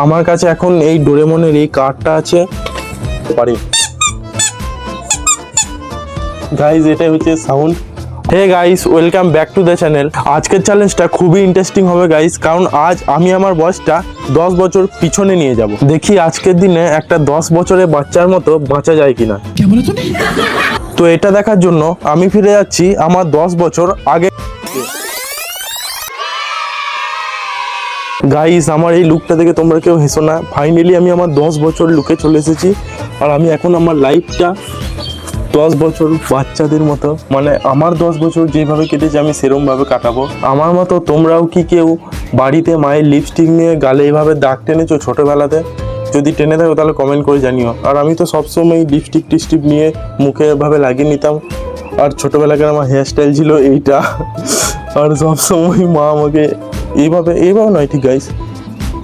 আমার কাছে এখন এই ডোরেমনের এই কার্ডটা আছে পারি গাইস, এটাই হচ্ছে sound. Hey guys, welcome back to the channel. আজকের চ্যালেঞ্জটা খুবই ইন্টারেস্টিং হবে গাইস, কারণ আজ আমি আমার বয়সটা 10 বছর পিছনে নিয়ে যাব। দেখি আজকের দিনে একটা 10 বছরের বাচ্চার মতো বাঁচা যায় কিনা। তো এটা দেখার জন্য আমি ফিরে যাচ্ছি আমার 10 বছর আগে। গাইস, আমার এই লুকটা দেখে তোমরা কেউ হেসো না। ফাইনালি আমি আমার 10 বছর লুকে চলে এসেছি, আর আমি এখন আমার লাইফটা 10 বছর বাচ্চাদের মতো, মানে আমার 10 বছর যেভাবে কেটেছে আমি সেরমভাবে কাটাবো। আমার মতো তোমরাও কি কেউ বাড়িতে মায়ের লিপস্টিক নিয়ে গালে এইভাবে দাগ টেনেছো ছোটোবেলাতে? যদি টেনে থাকো তাহলে কমেন্ট করে জানিও। আর আমি তো সবসময় লিপস্টিক টিস্টিক নিয়ে মুখে এভাবে লাগিয়ে নিতাম, আর ছোটোবেলাকার আমার হেয়ারস্টাইল ছিল এইটা। আর সবসময় মা আমাকে এইভাবে নয় ঠিক গাইস,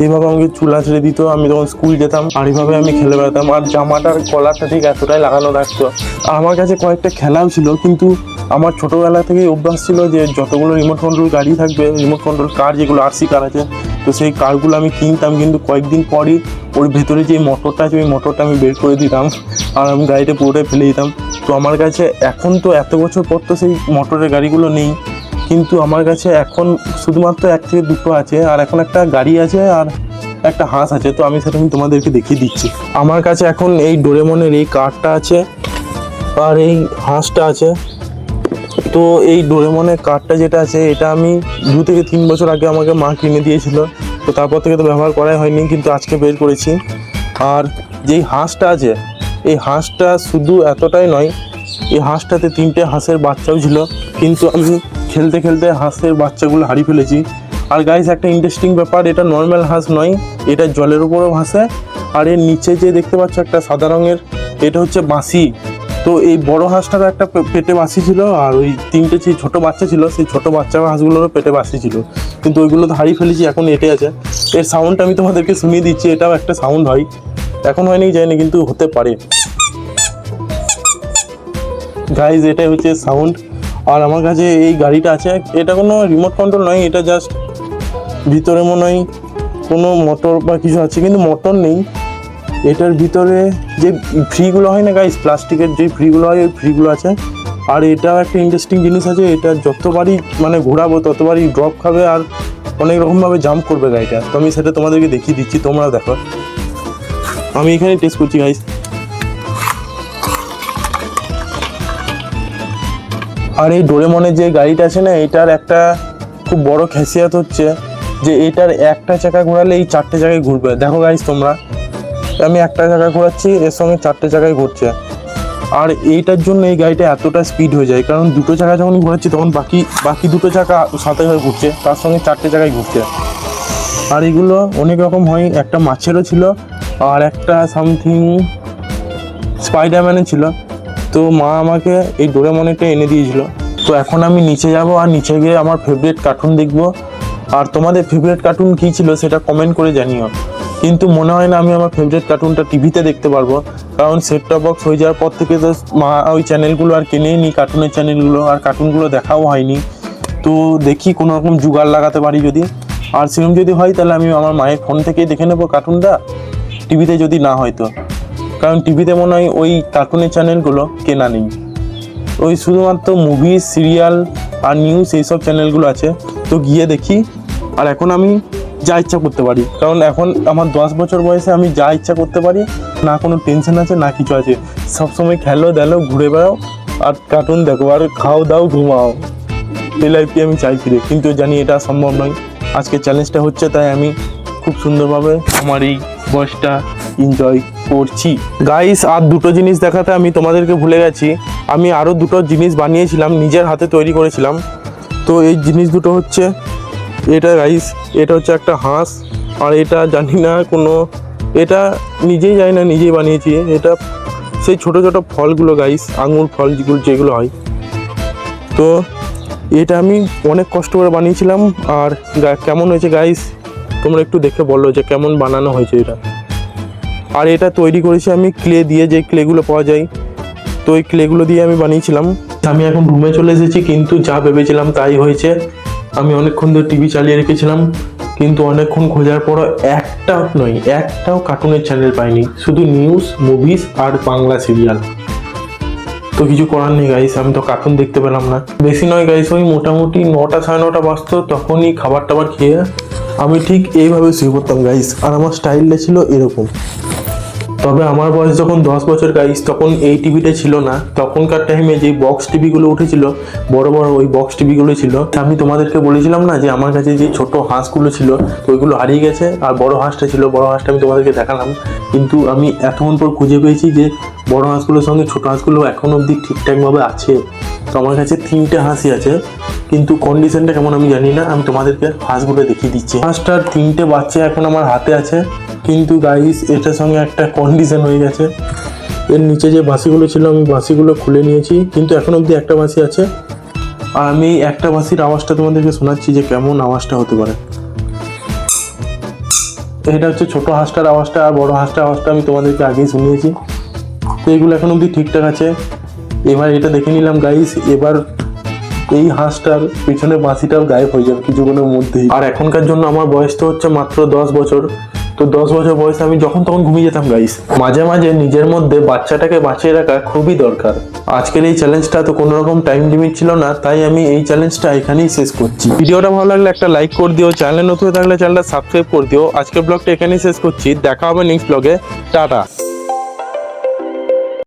এইভাবে আমাকে চুল আঁচড়ে দিত। আমি তখন স্কুল যেতাম আর এইভাবে আমি খেলে বেড়াতাম, আর জামাটার কলারটা ঠিক এতটাই লাগানো থাকতো। আর আমার কাছে কয়েকটা খেলাও ছিল, কিন্তু আমার ছোটোবেলা থেকেই অভ্যাস ছিল যে যতগুলো রিমোট কন্ট্রোল গাড়ি থাকবে, রিমোট কন্ট্রোল কার যেগুলো আরসি কার আছে, তো সেই কারগুলো আমি কিনতাম, কিন্তু কয়েকদিন পরই ওর ভেতরে যে মোটরটা আছে ওই মোটরটা আমি বের করে দিতাম, আর আমি গাড়িটা পুরোটাই ফেলে দিতাম। তো আমার কাছে এখন তো এত বছর পর তো সেই মোটরের গাড়িগুলো নেই, কিন্তু আমার কাছে এখন শুধুমাত্র 1 থেকে 2টো আছে, আর এখন একটা গাড়ি আছে আর একটা হাঁস আছে। তো আমি সেটা তোমাদেরকে দেখিয়ে দিচ্ছি। আমার কাছে এখন এই ডোরেমনের এই কারটা আছে আর এই হাঁসটা আছে। তো এই ডোরেমনের কারটা যেটা আছে এটা আমি 2 থেকে 3 বছর আগে আমাকে মা কিনে দিয়েছিল, তো তারপর থেকে তো ব্যবহার করাই হয়নি, কিন্তু আজকে বের করেছি। আর যেই হাঁসটা আছে, এই হাঁসটা শুধু এতটাই নয়, এই হাঁসটাতে 3টে হাঁসের বাচ্চাও ছিল, কিন্তু আমি খেলতে খেলতে হাঁসের বাচ্চাগুলো হারিয়ে ফেলেছি। আর গাইস, একটা ইন্টারেস্টিং ব্যাপার, এটা নর্মাল হাঁস নয়, এটা জলের উপরেও ভাসে। আর এর নিচে যে দেখতে পাচ্ছ একটা সাদা রঙের, এটা হচ্ছে বাঁশি। তো এই বড় হাঁসটারও একটা পেটে বাঁশি ছিল, আর ওই 3টে যে ছোটো বাচ্চা ছিল, সেই ছোটো বাচ্চা হাঁসগুলোরও পেটে বাঁশি ছিল, কিন্তু ওইগুলো তো হারিয়ে ফেলেছি, এখন এটে আছে। এর সাউন্ডটা আমি তোমাদেরকে শুনিয়ে দিচ্ছি, এটাও একটা সাউন্ড হয়, এখন হয়নি জানি, কিন্তু হতে পারে। গাইজ, এটাই হচ্ছে সাউন্ড। আর আমার কাছে এই গাড়িটা আছে, এটা কোনো রিমোট কন্ট্রোল নয়, এটা জাস্ট ভিতরে মনে হয় কোনো মোটর বা কিছু আছে, কিন্তু মোটর নেই। এটার ভিতরে যে ফ্রিগুলো হয় না গাইজ, প্লাস্টিকের যে ফ্রিগুলো হয়, ওই ফ্রিগুলো আছে। আর এটাও একটা ইন্টারেস্টিং জিনিস আছে, এটা যতবারই মানে ঘোরাবো ততবারই ড্রপ খাবে আর অনেক রকমভাবে জাম্প করবে গাড়িটা। তো আমি সেটা তোমাদেরকে দেখিয়ে দিচ্ছি, তোমরা দেখো। আমি এখানে টেস্ট করছি গাইজ। আর এই ডোরেমনের যে গাড়িটা আছে না, এটার একটা খুব বড় খাসিয়াত হচ্ছে যে এটার একটা চাকা ঘোরালে এই 4টে জায়গায় ঘুরবে। দেখো গাইস তোমরা, আমি একটা চাকা ঘোরাচ্ছি, এর সঙ্গে 4টে জায়গায় ঘুরছে। আর এইটার জন্য এই গাড়িটা এতটা স্পিড হয়ে যায়, কারণ 2টো চাকা যখন ঘোরাচ্ছি তখন বাকি 2টো চাকা সাথে হয়ে ঘুরছে, তার সঙ্গে 4টে জায়গায় ঘুরছে। আর এগুলো অনেক রকম হয়, একটা মাছেরও ছিল আর একটা সামথিং স্পাইডারম্যানের ছিল। তো মা আমাকে এই ডোরেমনটা এনে দিয়েছিল। তো এখন আমি নিচে যাব, আর নিচে গিয়ে আমার ফেভারিট কার্টুন দেখব। আর তোমাদের ফেভারিট কার্টুন কী ছিল সেটা কমেন্ট করে জানিও। কিন্তু মনে হয় না আমি আমার ফেভারিট কার্টুনটা টিভিতে দেখতে পারবো, কারণ সেট টপ বক্স হয়ে যাওয়ার পর থেকে তো মা ওই চ্যানেলগুলো আর কিনেই নি, কার্টুনের চ্যানেলগুলো, আর কার্টুনগুলো দেখাও হয়নি। তো দেখি কোনো রকম জোগাড় লাগাতে পারি যদি, আর সেরকম যদি হয় তাহলে আমি আমার মায়ের ফোন থেকেই দেখে নেবো কার্টুনটা, টিভিতে যদি না হয় তো। কারণ টিভিতে মনে হয় ওই কার্টুনের চ্যানেলগুলো কেনা নেই, ওই শুধুমাত্র মুভি, সিরিয়াল আর নিউজ এইসব চ্যানেলগুলো আছে। তো গিয়ে দেখি। আর এখন আমি যা ইচ্ছা করতে পারি, কারণ এখন আমার 10 বছর বয়সে আমি যা ইচ্ছা করতে পারি, না কোনো টেনশন আছে না কিছু আছে। সবসময় খেলো দেলো, ঘুরে বেড়াও আর কার্টুন দেখো আর খাও দাও ঘুমাও, এই লাইফটি আমি চাই ফিরে। কিন্তু জানি এটা সম্ভব নয়। আজকে চ্যালেঞ্জটা হচ্ছে, তাই আমি খুব সুন্দরভাবে আমার এই বয়সটা এনজয় করছি। গাইস, আর 2টো জিনিস দেখাতে আমি তোমাদেরকে ভুলে গেছি। আমি আরও 2টো জিনিস বানিয়েছিলাম, নিজের হাতে তৈরি করেছিলাম। তো এই জিনিস দুটো হচ্ছে এটা গাইস, এটা হচ্ছে একটা হাঁস, আর এটা জানি না কোনো, এটা নিজেই জানি না, নিজেই বানিয়েছি। এটা সেই ছোটো ছোটো ফলগুলো গাইস, আঙুর ফল যেগুলো হয়। তো এটা আমি অনেক কষ্ট করে বানিয়েছিলাম। আর কেমন হয়েছে গাইস তোমরা একটু দেখে বলো যে কেমন বানানো হয়েছে এটা। আর এটা তৈরি করেছি আমি ক্লে দিয়ে, যে ক্লেগুলো পাওয়া যায়, তো ওই ক্লেগুলো দিয়ে আমি বানিয়েছিলাম। আমি এখন রুমে চলে এসেছি, কিন্তু যা ভেবেছিলাম তাই হয়েছে। আমি অনেকক্ষণ ধরে টিভি চালিয়ে রেখেছিলাম, কিন্তু অনেকক্ষণ খোঁজার পরও একটাও কার্টুনের চ্যানেল পাইনি, শুধু নিউজ, মুভিজ আর বাংলা সিরিয়াল। তো কিছু করার নেই গাইস, আমি তো কার্টুন দেখতে পেলাম না। বেশি নয় গাইস, ওই মোটামুটি 9টা সাড়ে 9টা বাজতো, তখনই খাবার টাবার খেয়ে আমি ঠিক এইভাবে শুয়ে পড়তাম গাইস। আর আমার স্টাইলটা ছিল এরকম। তবে আমার বয়স যখন 10 বছর গাইস, তখন এই টিভিটা ছিল না। তখনকার টাইমে যে বক্স টিভিগুলো উঠেছিল, বড় বড় ওই বক্স টিভিগুলো ছিল। আমি তোমাদেরকে বলেছিলাম না যে আমার কাছে যে ছোট হাঁসগুলো ছিল ওইগুলো হারিয়ে গেছে, আর বড় হাঁসটা ছিল, বড় হাঁসটা আমি তোমাদেরকে দেখালাম। কিন্তু আমি এতক্ষণ পর খুঁজে পেয়েছি যে বড় হাঁসগুলোর সঙ্গে ছোট হাঁসগুলো এখন অবধি ঠিকঠাকভাবে আছে। তো আমার কাছে 3টে হাঁসই আছে, কিন্তু কন্ডিশনটা কেমন আমি জানি না। আমি তোমাদেরকে হাঁসগুলো দেখিয়ে দিচ্ছি। হাঁসটার 3টে বাচ্চা এখন আমার হাতে আছে, কিন্তু গাইস এটার সঙ্গে একটা কন্ডিশন হয়ে গেছে। এর নিচে যে বাঁশিগুলো ছিল আমি বাঁশিগুলো খুলে নিয়েছি, কিন্তু এখন অবধি একটা বাঁশি আছে। আর আমি একটা বাঁশির আওয়াজটা তোমাদেরকে শোনাচ্ছি যে কেমন আওয়াজটা হতে পারে। এটা হচ্ছে ছোট হাঁসটার আওয়াজটা, আর বড় হাঁসটার আওয়াজটা আমি তোমাদেরকে আগেই শুনিয়েছি। তো এগুলো এখন অবধি ঠিকঠাক আছে। এবার এটা দেখে নিলাম গাইস, এবার এই হাঁসটার পিছনে বাঁশিটাও গায়েব হয়ে যাবে কিছুক্ষণের মধ্যেই। আর এখনকার জন্য আমার বয়স তো হচ্ছে মাত্র 10 বছর। তো 10 বছর বয়সে আমি যখন তখন ঘুমিয়ে যেতাম গাইস। মাঝে মাঝে নিজের মধ্যে বাচ্চাটাকে বাঁচিয়ে রাখা খুবই দরকার। আজকের এই চ্যালেঞ্জটা তো কোনো রকম টাইম লিমিট ছিল না, তাই আমি এই চ্যালেঞ্জটা এখানেই শেষ করছি। ভিডিওটা ভালো লাগলে একটা লাইক করে দিও, চ্যানেলে নতুন থাকলে চ্যানেলটা সাবস্ক্রাইব করে দিও। আজকের ব্লগটা এখানেই শেষ করছি, দেখা হবে নেক্সট ব্লগে। টাটা।